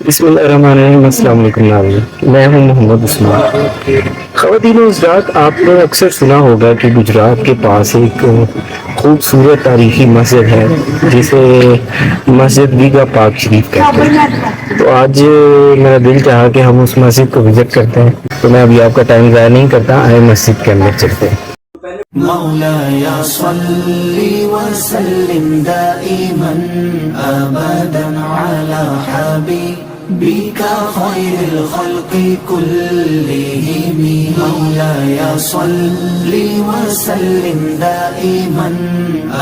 बिस्मिल्लाहिर्रहमानिर्रहीम। अस्सलाम वालेकुम नाज़रीन, मैं हूं मोहम्मद उस्मान। ख़वातीन हज़रात, आपने अक्सर सुना होगा कि गुजरात के पास एक खूबसूरत तारीखी मस्जिद है जिसे मस्जिद बीगा पाक शरीफ कहते हैं। तो आज मेरा दिल चाहा कि हम उस मस्जिद को विज़िट करते हैं। तो मैं अभी आपका टाइम ज़ाया नहीं करता, आए मस्जिद के अंदर चलते हैं। मौलाया सल्ली व सल्लिम दाइमन अबदन अला हबीबिका खैरिल खल्क़ि कुल्लिहिम। मौलाया सल्ली व सल्लिम दाइमन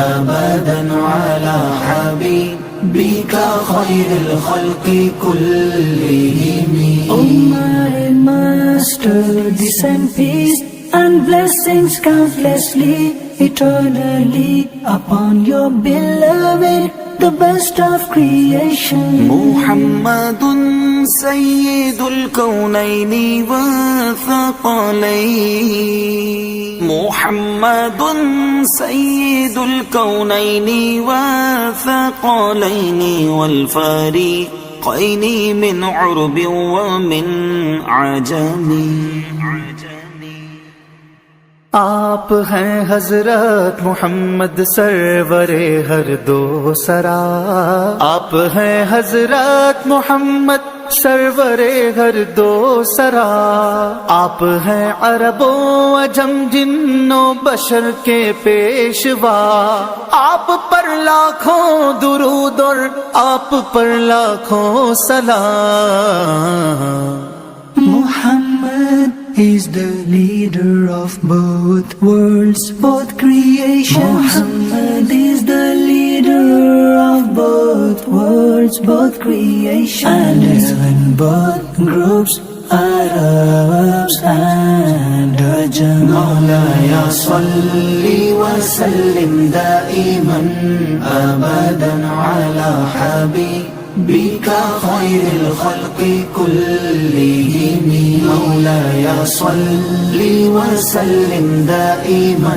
अबदन अला हबीबिका खैरिल खल्क़ि कुल्लिहिम। O my master, descend peace and blessings countlessly, eternally upon your beloved, the best of creation. Muhammadun Sayyidul Kawnayni wa Thaqalayn. Muhammadun Sayyidul Kawnayni wa Thaqalayn wal fariqayni min urbi wa min ajami. आप हैं हजरत मोहम्मद सरवरे हर दो सरा। आप हैं हजरत मोहम्मद सरवरे हर दो सरा। आप हैं अरबो अजम जिन्नो बशर के पेशवा। आप पर लाखों दुरूद और आप पर लाखों सलाम। Muhammad is the leader of both worlds, both creation. Muhammad is the leader of both worlds, both creation. And even both groups, Arabs and Ajam. Mawlaya salli wa sallim daiman abadan ala habibika khairil khalqi kullihim. مولاي صل وسلم دائما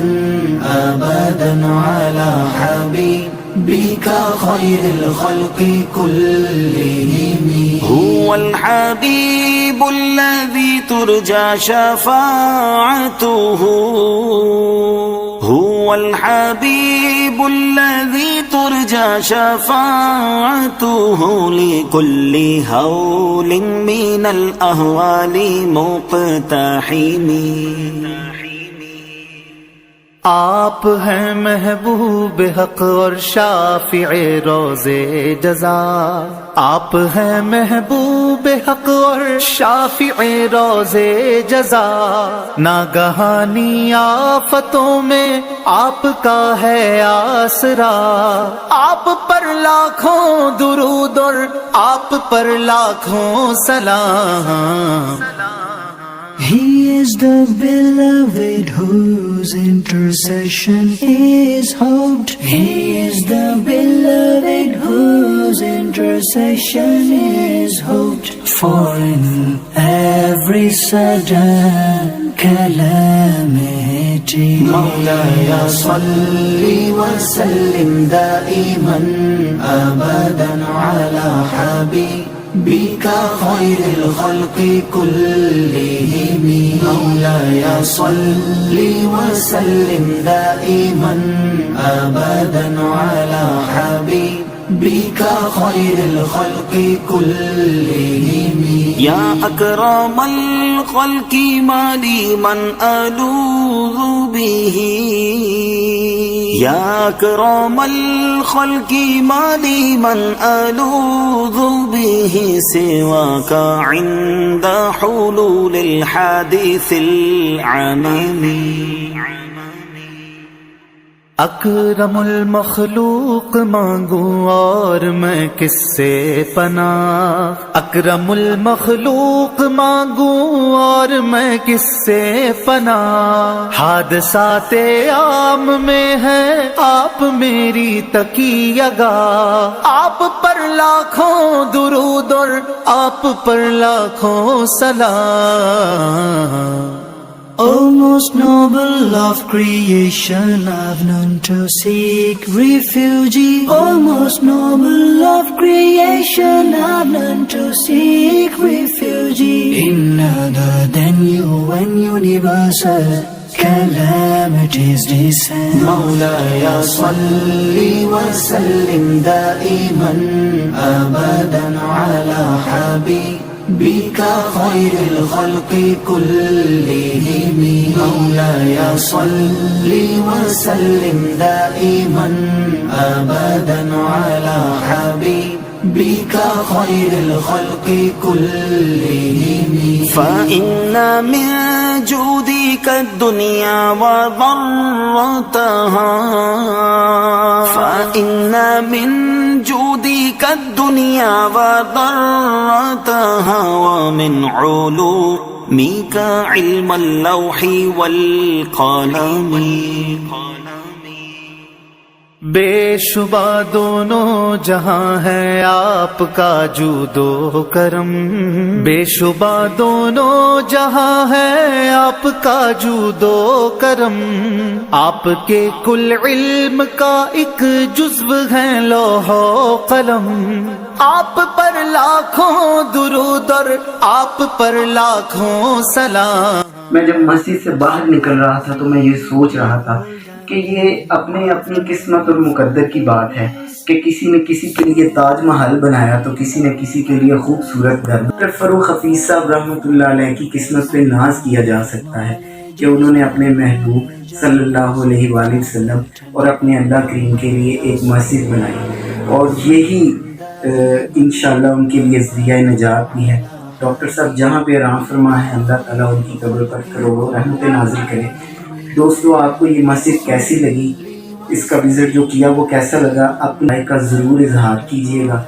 أبدا على حبيبك خير الخلق كلهم. هو الحبيب الذي ترجى شفاعته. هو الحبيب الذي ترجى شفاعته لكل هول من الأهوال مقتحم. आप हैं महबूब हक और शाफिए रोज़े जज़ा। आप हैं महबूब हक और शाफिए रोज़े जज़ा। नागहानी आफतों में आपका है आसरा। आप पर लाखों दुरूद और आप पर लाखों सलाम। He is the beloved whose intercession is hoped. He is the beloved whose intercession is hoped. For in every sudden calamity, Mawlaya salli wa sallim daiman abadan ala حبيبك خير الخلق كلهم. مولاي صل وسلم دائما أبدا على حبيبك خير الخلق كلهم. يا أكرم الخلق ما لي من ألوذ به. يا أكرم الخلق ما لي من ألوذ به سواك عند حلول الحادث العميم. अकरमुल मखलूक मांगूं और मैं किससे पनाह. अकरमुल मखलूक मांगूं और मैं किससे पनाह. हादसाते आम में है आप मेरी तकियगा. आप पर लाखों दुरूद और आप पर लाखों सलाम. O most noble of creation, I've none to seek refuge. O most noble of creation, I've none to seek بشر calamities descend مولاي صل وسلم دائما أبدا على حبيبك خير الخلق كلهم مولاي صل وسلم دائما أبدا على حبيبك خير الخلق كلهم فإن من جودك الدنيا وضرتها فإن من جودك الدنيا وضرتها ومن علومك علم اللوح والقلم बेशुबा दोनों जहां है आपका जूदो करम बेशुबा दोनों जहां है आपका जूदो करम आपके कुल इल्म का एक जुज़्व है लौहो कलम आप पर लाखों दुरूद और आप पर लाखों सलाम। मैं जब मस्जिद से बाहर निकल रहा था तो मैं ये सोच रहा था कि ये अपने अपनी किस्मत और मुकद्दर की बात है कि किसी ने किसी के लिए ताजमहल बनाया तो किसी ने किसी के लिए खूबसूरत घर। डॉक्टर फरूक हफीज साहब रहमतुल्लाह अलैह की किस्मत पे नाज किया जा सकता है कि उन्होंने अपने महबूब सल्लल्लाहु अलैहि वसल्लम और अपने अल्लाह करीम के लिए एक मस्जिद बनाई और यही इंशाअल्लाह उनके लिए ज़रिया नजात भी है। डॉक्टर साहब जहाँ पे आराम फरमा है अल्लाह ताला उनकी कब्र पर करोड़ों रहमतें नाज़िल करे। दोस्तों आपको ये मस्जिद कैसी लगी, इसका विजिट जो किया वो कैसा लगा, अपनी राय का ज़रूर इजहार कीजिएगा।